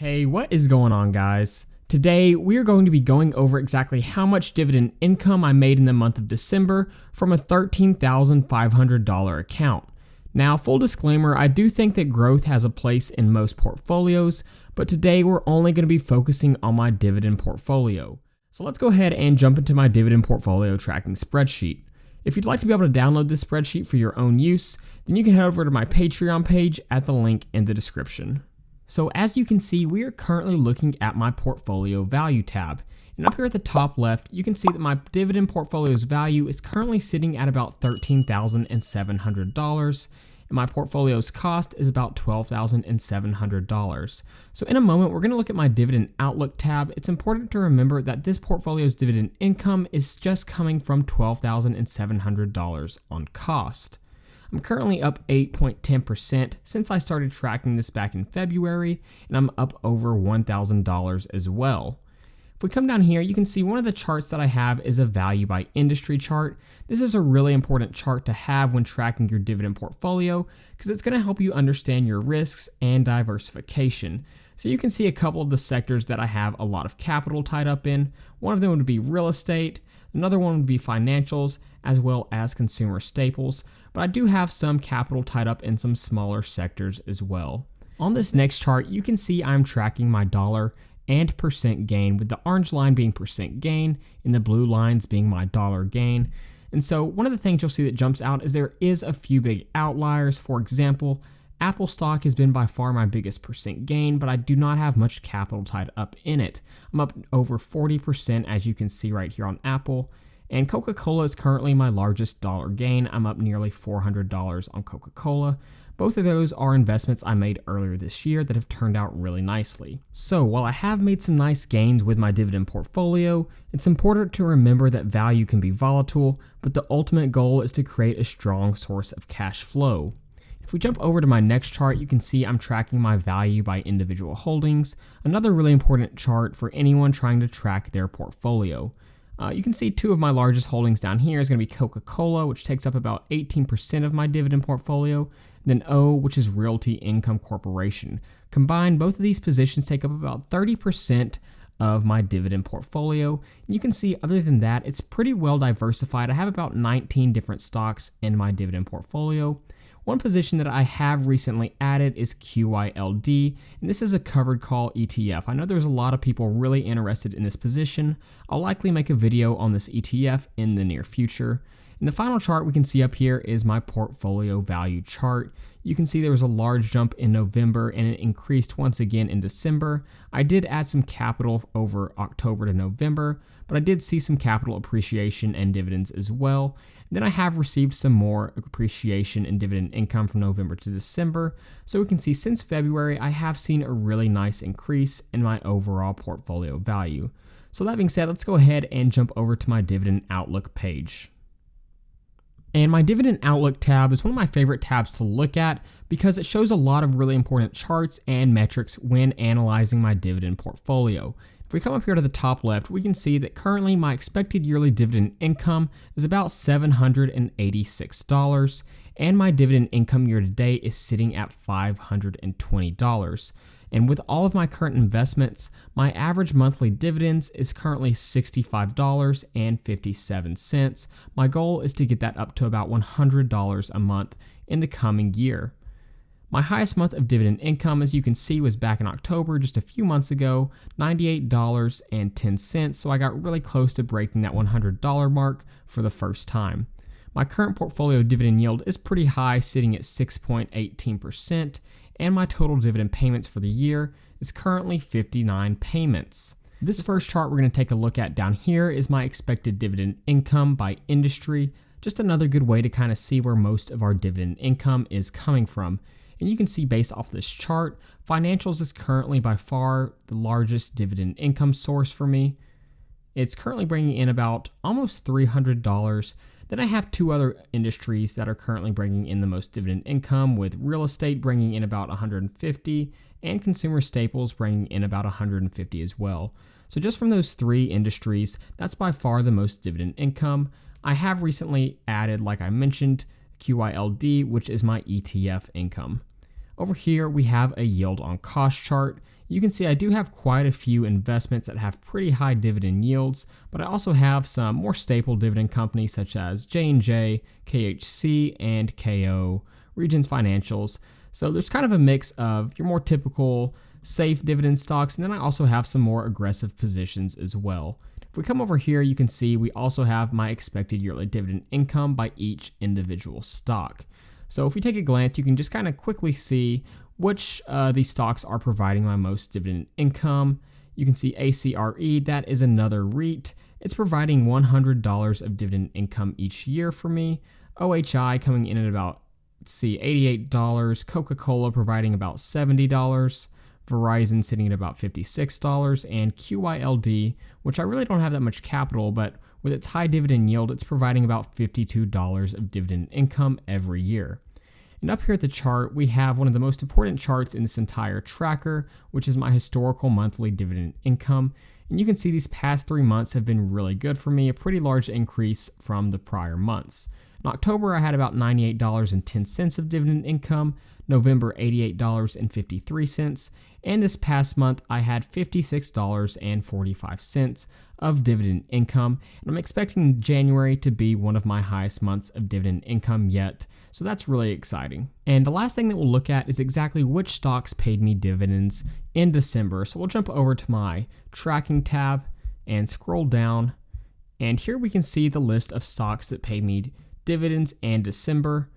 Hey, what is going on, guys? Today, we are going to be going over exactly how much dividend income I made in the month of December from a $13,500 account. Now, full disclaimer, I do think that growth has a place in most portfolios, but today we're only going to be focusing on my dividend portfolio. So let's go ahead and jump into my dividend portfolio tracking spreadsheet. If you'd like to be able to download this spreadsheet for your own use, then you can head over to my Patreon page at the link in the description. So as you can see, we are currently looking at my portfolio value tab. And up here at the top left, you can see that my dividend portfolio's value is currently sitting at about $13,700. And my portfolio's cost is about $12,700. So in a moment, we're going to look at my dividend outlook tab. It's important to remember that this portfolio's dividend income is just coming from $12,700 on cost. I'm currently up 8.10% since I started tracking this back in February, and I'm up over $1,000 as well. If we come down here, you can see one of the charts that I have is a value by industry chart. This is a really important chart to have when tracking your dividend portfolio because it's going to help you understand your risks and diversification. So you can see a couple of the sectors that I have a lot of capital tied up in. One of them would be real estate, another one would be financials, as well as consumer staples, but I do have some capital tied up in some smaller sectors as well. On this next chart, you can see I'm tracking my dollar and percent gain, with the orange line being percent gain and the blue lines being my dollar gain. And so one of the things you'll see that jumps out is there is a few big outliers. For example, Apple stock has been by far my biggest percent gain, but I do not have much capital tied up in it. I'm up over 40%, as you can see right here on Apple. And Coca-Cola is currently my largest dollar gain. I'm up nearly $400 on Coca-Cola. Both of those are investments I made earlier this year that have turned out really nicely. So while I have made some nice gains with my dividend portfolio, it's important to remember that value can be volatile, but the ultimate goal is to create a strong source of cash flow. If we jump over to my next chart, you can see I'm tracking my value by individual holdings, another really important chart for anyone trying to track their portfolio. You can see two of my largest holdings down here is going to be Coca-Cola, which takes up about 18% of my dividend portfolio, then O, which is Realty Income Corporation. Combined, both of these positions take up about 30% of my dividend portfolio. You can see other than that, it's pretty well diversified. I have about 19 different stocks in my dividend portfolio. One position that I have recently added is QYLD, and this is a covered call ETF. I know there's a lot of people really interested in this position. I'll likely make a video on this ETF in the near future. And the final chart we can see up here is my portfolio value chart. You can see there was a large jump in November and it increased once again in December. I did add some capital over October to November, but I did see some capital appreciation and dividends as well. Then I have received some more appreciation and dividend income from November to December. So we can see since February, I have seen a really nice increase in my overall portfolio value. So that being said, let's go ahead and jump over to my dividend outlook page. And my dividend outlook tab is one of my favorite tabs to look at because it shows a lot of really important charts and metrics when analyzing my dividend portfolio. If we come up here to the top left, we can see that currently my expected yearly dividend income is about $786, and my dividend income year to date is sitting at $520. And with all of my current investments, my average monthly dividends is currently $65.57. My goal is to get that up to about $100 a month in the coming year. My highest month of dividend income, as you can see, was back in October, just a few months ago, $98.10, so I got really close to breaking that $100 mark for the first time. My current portfolio dividend yield is pretty high, sitting at 6.18%, and my total dividend payments for the year is currently 59 payments. This first chart we're going to take a look at down here is my expected dividend income by industry, just another good way to kind of see where most of our dividend income is coming from. And you can see based off this chart, financials is currently by far the largest dividend income source for me. It's currently bringing in about almost $300. Then I have two other industries that are currently bringing in the most dividend income, with real estate bringing in about $150 and consumer staples bringing in about $150 as well. So just from those three industries, that's by far the most dividend income. I have recently added, like I mentioned, QYLD, which is my ETF income. Over here, we have a yield on cost chart. you can see I do have quite a few investments that have pretty high dividend yields, but I also have some more staple dividend companies such as J&J, KHC, and KO, Regions Financials. So there's kind of a mix of your more typical safe dividend stocks, and then I also have some more aggressive positions as well. If we come over here, you can see we also have my expected yearly dividend income by each individual stock. So if we take a glance, you can just kind of quickly see which these stocks are providing my most dividend income. You can see ACRE, that is another REIT. It's providing $100 of dividend income each year for me. OHI coming in at about, $88. Coca-Cola providing about $70. Verizon sitting at about $56, and QYLD, which I really don't have that much capital, but with its high dividend yield, it's providing about $52 of dividend income every year. And up here at the chart, we have one of the most important charts in this entire tracker, which is my historical monthly dividend income. And you can see these past 3 months have been really good for me, a pretty large increase from the prior months. In October, I had about $98.10 of dividend income, November $88.53, and this past month I had $56.45 of dividend income, and I'm expecting January to be one of my highest months of dividend income yet, so that's really exciting. And the last thing that we'll look at is exactly which stocks paid me dividends in December. So we'll jump over to my tracking tab and scroll down, and here we can see the list of stocks that paid me dividends in December.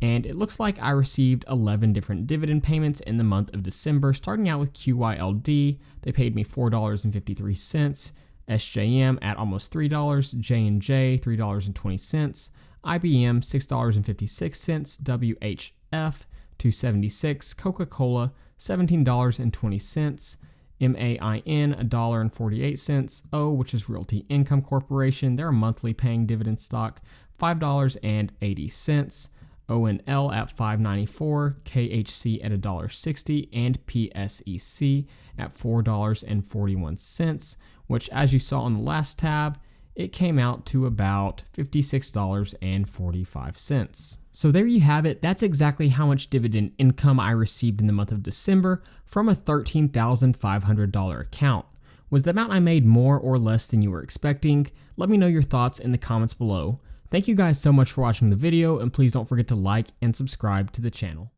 And it looks like I received 11 different dividend payments in the month of December, starting out with QYLD. They paid me $4.53, SJM at almost $3, J&J $3.20, IBM $6.56, WHF $2.76, Coca-Cola $17.20, MAIN $1.48, O, which is Realty Income Corporation, they're a monthly paying dividend stock, $5.80. ONL at $5.94, KHC at $1.60, and PSEC at $4.41, which, as you saw on the last tab, it came out to about $56.45. So there you have it. That's exactly how much dividend income I received in the month of December from a $13,500 account. Was the amount I made more or less than you were expecting? Let me know your thoughts in the comments below. Thank you guys so much for watching the video, and please don't forget to like and subscribe to the channel.